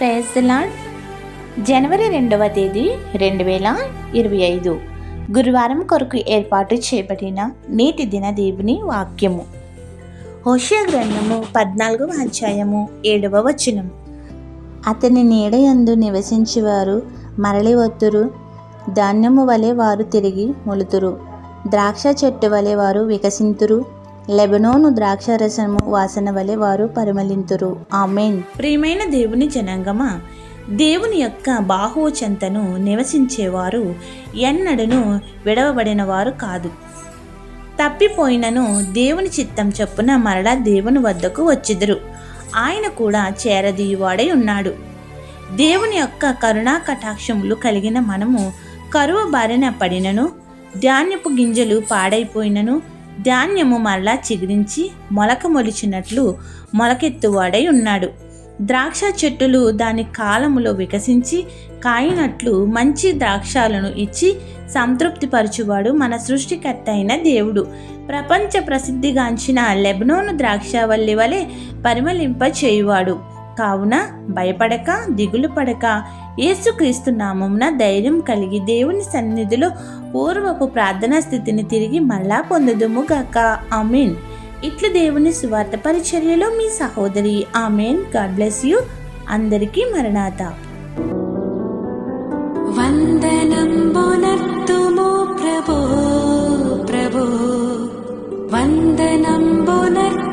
Praise the lord. జనవరి 2వ తేదీ 2025 గురువారం కొరకు ఏర్పాటు చేయబడిన నేటి దిన దేవుని వాక్యము. హోషేయ గ్రంథము 14వ అధ్యాయము 7వ వచనం. అతని నీడయందు నివసించేవారు మరలి వత్తురు, ధాన్యము వలె వారు తిరిగి మొలుతురు, ద్రాక్ష చెట్టు వలె వారు వికసింతురు, లెబనోను ద్రాక్షరసము వాసన వలె వారు పరిమళింతురు. ఆమేన్. ప్రియమైన దేవుని జనాంగమా, దేవుని యొక్క బాహువు చెంతను నివసించేవారు ఎన్నడను విడవబడిన వారు కాదు. తప్పిపోయినను దేవుని చిత్తం చొప్పున మరలా దేవుని వద్దకు వచ్చిదురు. ఆయన కూడా చేరదీయువాడై ఉన్నాడు. దేవుని యొక్క కరుణా కటాక్షములు కలిగిన మనము కరువు బారిన పడినను, ధాన్యపు గింజలు పాడైపోయినను ధాన్యము మరలా చిగురించి మొలక మొలిచినట్లు మొలకెత్తువాడై ఉన్నాడు. ద్రాక్ష చెట్టులు దాని కాలములో వికసించి కాయినట్లు మంచి ద్రాక్షాలను ఇచ్చి సంతృప్తిపరచువాడు మన సృష్టికర్త అయిన దేవుడు. ప్రపంచ ప్రసిద్ధిగాంచిన లెబనోను ద్రాక్షవల్లి వలె పరిమళింప చేయువాడు. కావున భయపడక దిగులు పడక యేసుక్రీస్తు నామమున ధైర్యం కలిగి దేవుని సన్నిధిలో పూర్వపు ప్రార్థనా స్థితిని తిరిగి మళ్ళా పొందుదుముగాక. ఆమేన్. ఇట్లు దేవుని సువార్త పరిచర్యలో మీ సహోదరి. ఆమేన్. God bless you. అందరికీ మరణాత. వందనంబునర్తుము ప్రభో ప్రభో వందనంబునర్తుము